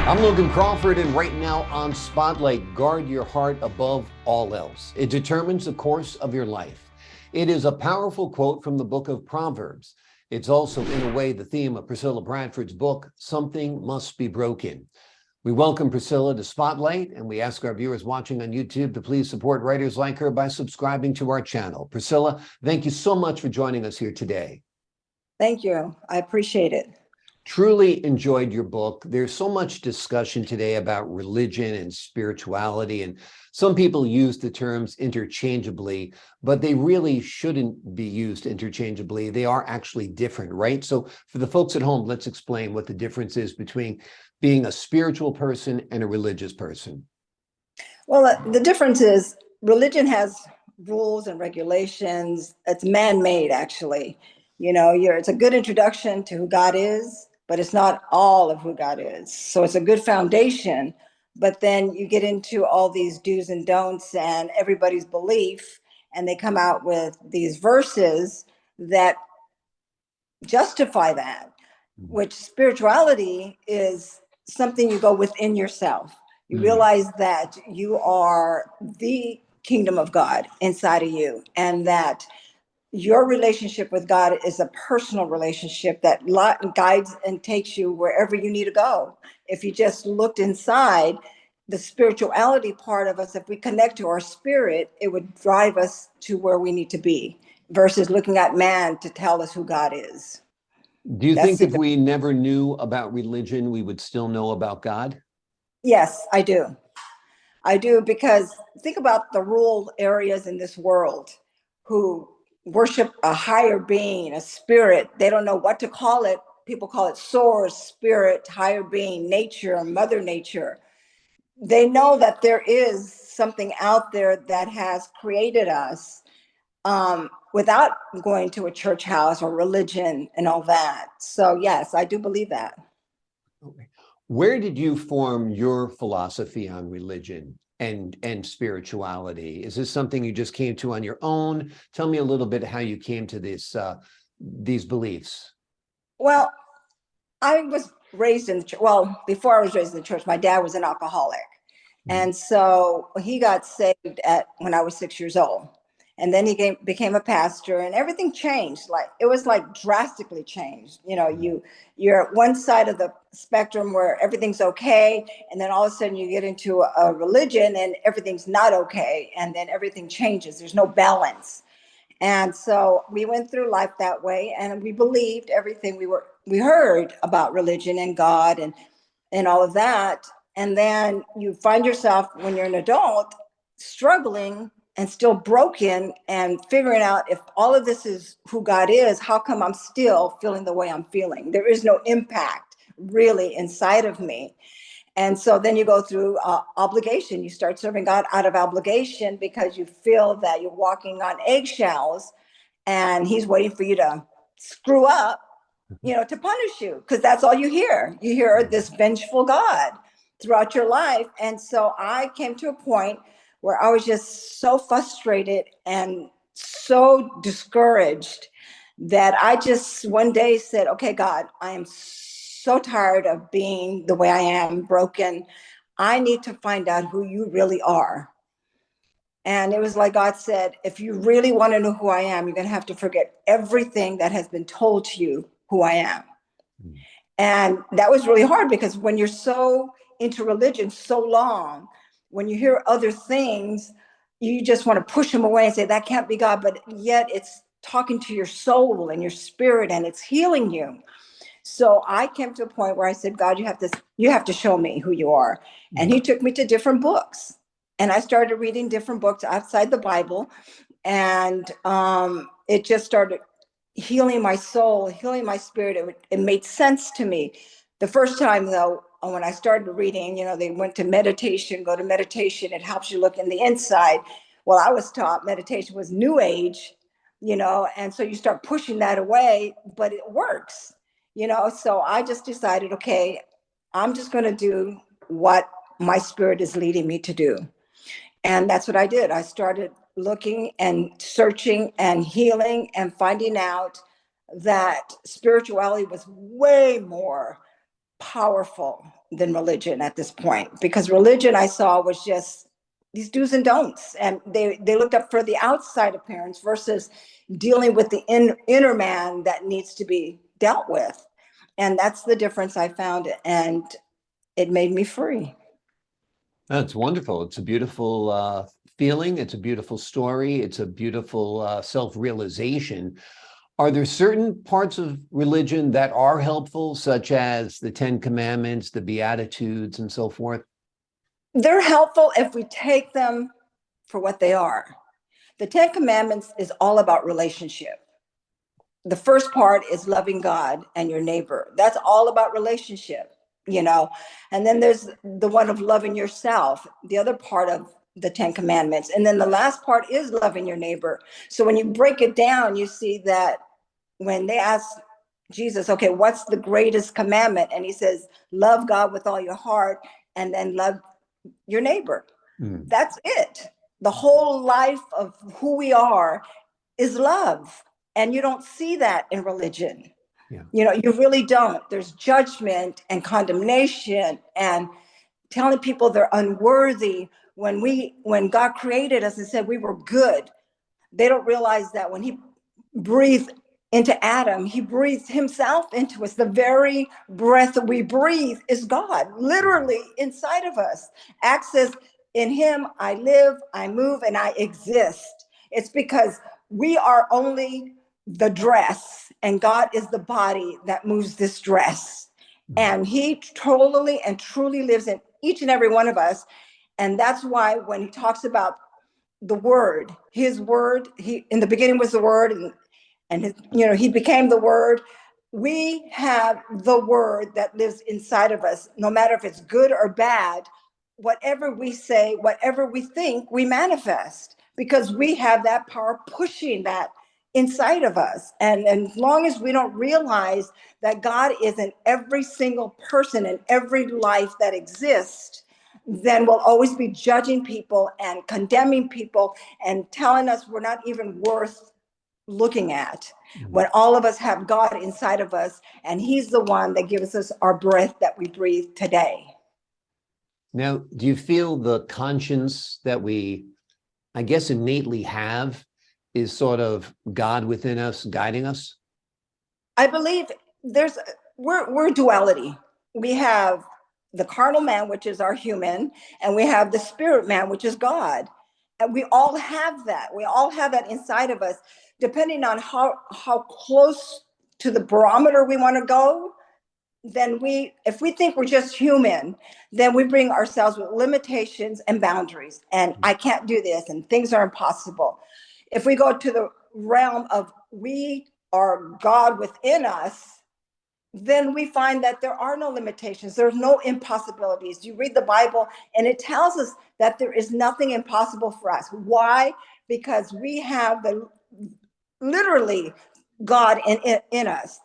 I'm Logan Crawford, and right now on Spotlight, guard your heart above all else. It determines the course of your life. It is a powerful quote from the book of Proverbs. It's also, in a way, the theme of Priscilla Bradford's book, Something Must Be Broken. We welcome Priscilla to Spotlight, and we ask our viewers watching on YouTube to please support writers like her by subscribing to our channel. Priscilla, thank you so much for joining us here today. Thank you. I appreciate it. Truly enjoyed your book. There's so much discussion today about religion and spirituality, and some people use the terms interchangeably, but they really shouldn't be used interchangeably. They are actually different, right? So for the folks at home, let's explain what the difference is between being a spiritual person and a religious person. Well, the difference is religion has rules and regulations. It's man-made, actually. It's a good introduction to who God is, but it's not all of who God is. So it's a good foundation, but then you get into all these do's and don'ts and everybody's belief, and they come out with these verses that justify that, which spirituality is something you go within yourself. You realize that you are the kingdom of God inside of you, and that your relationship with God is a personal relationship that guides and takes you wherever you need to go. If you just looked inside, the spirituality part of us, if we connect to our spirit, it would drive us to where we need to be versus looking at man to tell us who God is. Do you think if we never knew about religion, we would still know about God? Yes, I do. I do, because think about the rural areas in this world who worship a higher being, a spirit. They don't know what to call it. People call it source, spirit, higher being, nature, mother nature. They know that there is something out there that has created us, without going to a church house or religion and all that. So yes, I do believe that. Okay. Where did you form your philosophy on religion and spirituality? Is this something you just came to on your own? Tell me a little bit how you came to these beliefs. Well, I was raised in the church. Well, before I was raised in the church, my dad was an alcoholic. And so he got saved when I was 6 years old. And then he became a pastor, and everything changed. Like, it was like drastically changed. You're at one side of the spectrum where everything's okay, and then all of a sudden you get into a religion and everything's not okay, and then everything changes. There's no balance. And so we went through life that way, and we believed everything we heard about religion and God and all of that. And then you find yourself, when you're an adult, struggling and still broken and figuring out, if all of this is who God is, how come I'm still feeling the way I'm feeling? There is no impact really inside of me. And so then you go through obligation. You start serving God out of obligation because you feel that you're walking on eggshells and he's waiting for you to screw up, to punish you, because that's all you hear. You hear this vengeful God throughout your life. And so I came to a point where I was just so frustrated and so discouraged that I just one day said, okay, God, I am so tired of being the way I am, broken. I need to find out who you really are. And it was like God said, if you really want to know who I am, you're going to have to forget everything that has been told to you who I am. And that was really hard, because when you're so into religion so long, when you hear other things, you just want to push them away and say, that can't be God. But yet it's talking to your soul and your spirit, and it's healing you. So I came to a point where I said, God, you have to show me who you are. And he took me to different books. And I started reading different books outside the Bible. And it just started healing my soul, healing my spirit. It made sense to me. The first time, though, when I started reading, they went to meditation, go to meditation. It helps you look in the inside. Well, I was taught meditation was new age, and so you start pushing that away, but it works, so I just decided, okay, I'm just going to do what my spirit is leading me to do. And that's what I did. I started looking and searching and healing and finding out that spirituality was way more powerful than religion at this point, because religion I saw was just these do's and don'ts, and they looked up for the outside appearance versus dealing with the inner man that needs to be dealt with. And that's the difference I found, and it made me free. That's wonderful. It's a beautiful feeling. It's a beautiful story. It's a beautiful self-realization. Are there certain parts of religion that are helpful, such as the Ten Commandments, the Beatitudes, and so forth? They're helpful if we take them for what they are. The Ten Commandments is all about relationship. The first part is loving God and your neighbor. That's all about relationship, you know. And then there's the one of loving yourself, the other part of the Ten Commandments. And then the last part is loving your neighbor. So when you break it down, you see that when they ask Jesus, okay, what's the greatest commandment? And he says, love God with all your heart and then love your neighbor. That's it. The whole life of who we are is love. And you don't see that in religion. Yeah. You know, you really don't. There's judgment and condemnation and telling people they're unworthy. When God created us and said we were good, they don't realize that when he breathed into Adam, he breathed himself into us. The very breath that we breathe is God, literally inside of us. Access in him, I live, I move, and I exist. It's because we are only the dress, and God is the body that moves this dress. And he totally and truly lives in each and every one of us. And that's why when he talks about the word, his word, he in the beginning was the word, and his, you know, he became the word. We have the word that lives inside of us, no matter if it's good or bad. Whatever we say, whatever we think, we manifest, because we have that power pushing that inside of us. And as long as we don't realize that God is in every single person and every life that exists, then we'll always be judging people and condemning people and telling us we're not even worth looking at, when all of us have God inside of us, and he's the one that gives us our breath that we breathe today. Now, do you feel the conscience that we, I guess, innately have is sort of God within us, guiding us? I believe we're duality. We have the carnal man, which is our human, and we have the spirit man, which is God. And we all have that. We all have that inside of us, depending on how close to the barometer we want to go. Then if we think we're just human, then we bring ourselves with limitations and boundaries. And I can't do this, and things are impossible. If we go to the realm of we are God within us, then we find that there are no limitations. There's no impossibilities. You read the Bible and it tells us that there is nothing impossible for us. Why? Because we have literally God in us.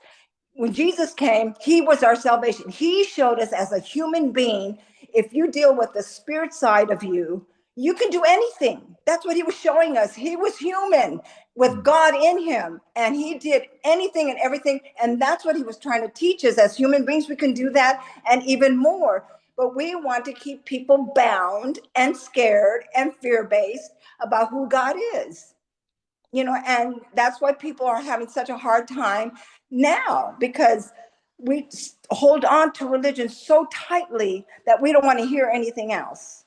When Jesus came, he was our salvation. He showed us as a human being, if you deal with the spirit side of you, you can do anything. That's what he was showing us. He was human with God in him, and he did anything and everything. And that's what he was trying to teach us. As human beings, we can do that and even more. But we want to keep people bound and scared and fear-based about who God is. You know, and that's why people are having such a hard time now, because we hold on to religion so tightly that we don't want to hear anything else.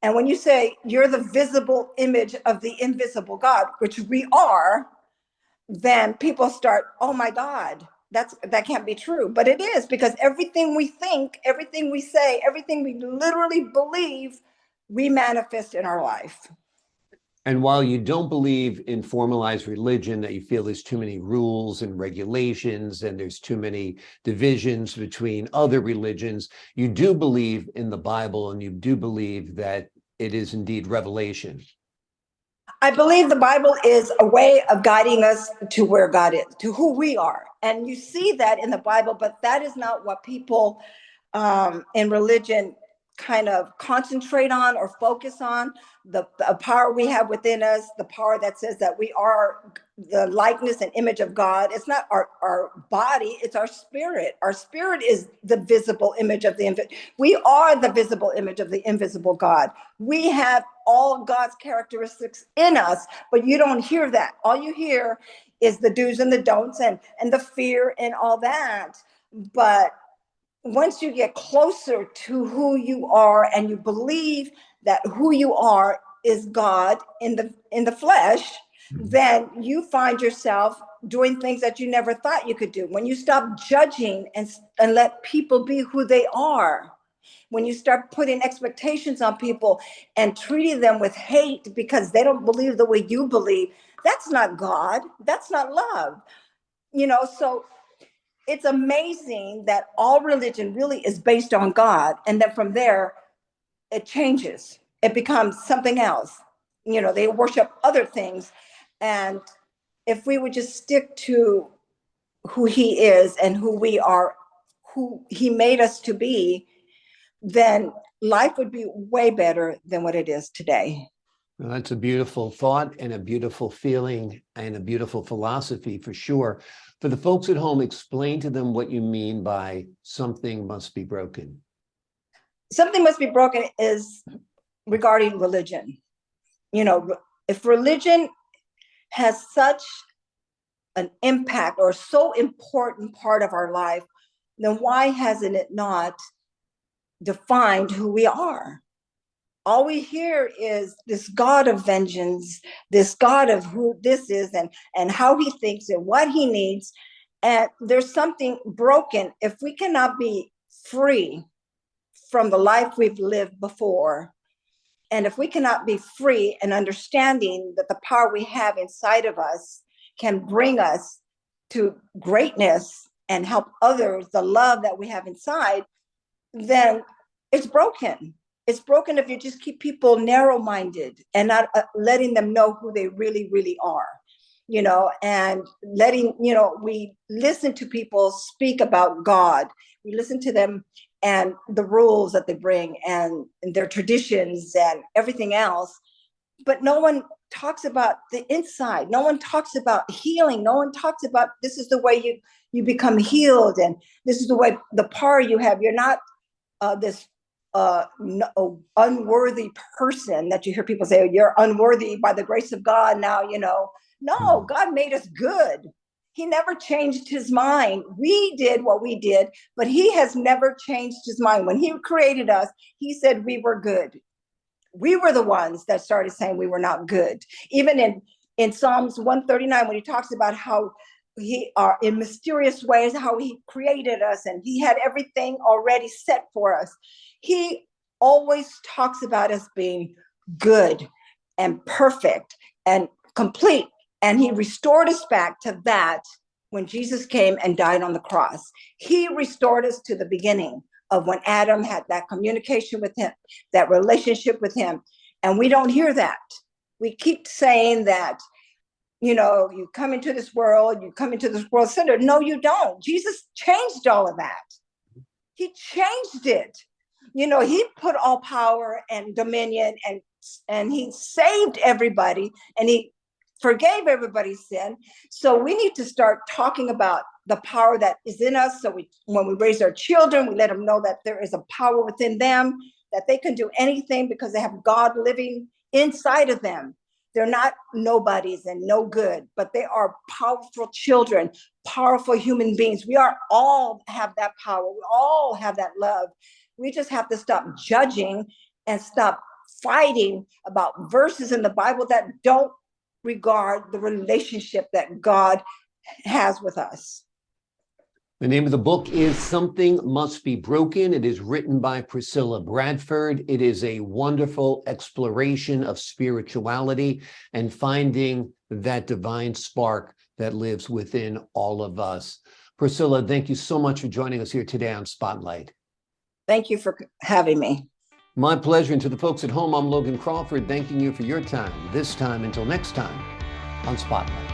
And when you say you're the visible image of the invisible God, which we are, then people start, oh my God, that can't be true. But it is, because everything we think, everything we say, everything we literally believe, we manifest in our life. And while you don't believe in formalized religion, that you feel there's too many rules and regulations and there's too many divisions between other religions, you do believe in the Bible, and you do believe that it is indeed revelation. I believe the Bible is a way of guiding us to where God is, to who we are. And you see that in the Bible, but that is not what people in religion kind of concentrate on or focus on the power we have within us, the power that says that we are the likeness and image of God. It's not our body, it's our spirit. Our spirit is the visible image of the we are the visible image of the invisible God. We have all God's characteristics in us, but you don't hear that. All you hear is the do's and the don'ts and the fear and all that. But once you get closer to who you are and you believe that who you are is God in the flesh, then you find yourself doing things that you never thought you could do. When you stop judging and let people be who they are, when you start putting expectations on people and treating them with hate because they don't believe the way you believe, that's not God. That's not love. So it's amazing that all religion really is based on God. And then from there, it changes. It becomes something else. They worship other things. And if we would just stick to who he is and who we are, who he made us to be, then life would be way better than what it is today. Well, that's a beautiful thought and a beautiful feeling and a beautiful philosophy for sure. For the folks at home, explain to them what you mean by something must be broken. Something must be broken is regarding religion. If religion has such an impact or so important part of our life, then why hasn't it not defined who we are? All we hear is this God of vengeance, this God of who this is and how he thinks and what he needs. And there's something broken if we cannot be free from the life we've lived before. And if we cannot be free and understanding that the power we have inside of us can bring us to greatness and help others, the love that we have inside, then it's broken. It's broken if you just keep people narrow-minded and not letting them know who they really, really are, and letting, we listen to people speak about God. We listen to them and the rules that they bring and their traditions and everything else. But no one talks about the inside. No one talks about healing. No one talks about this is the way you become healed. And this is the way, the power you have. You're not this unworthy person that you hear people say, oh, you're unworthy by the grace of God now, No, God made us good. He never changed his mind. We did what we did, but he has never changed his mind. When he created us, he said we were good. We were the ones that started saying we were not good. Even in Psalms 139, when he talks about how he are in mysterious ways, how he created us and he had everything already set for us. He always talks about us being good and perfect and complete. And he restored us back to that when Jesus came and died on the cross. He restored us to the beginning of when Adam had that communication with him, that relationship with him. And we don't hear that. We keep saying that, you come into this world sinner. No, you don't. Jesus changed all of that. He changed it. He put all power and dominion and he saved everybody and he forgave everybody's sin. So we need to start talking about the power that is in us. So when we raise our children, we let them know that there is a power within them, that they can do anything because they have God living inside of them. They're not nobodies and no good, but they are powerful children, powerful human beings. We are all have that power. We all have that love. We just have to stop judging and stop fighting about verses in the Bible that don't regard the relationship that God has with us. The name of the book is Something Must Be Broken. It is written by Priscilla Bradford. It is a wonderful exploration of spirituality and finding that divine spark that lives within all of us. Priscilla, thank you so much for joining us here today on Spotlight. Thank you for having me. My pleasure. And to the folks at home, I'm Logan Crawford, thanking you for your time. This time, until next time on Spotlight.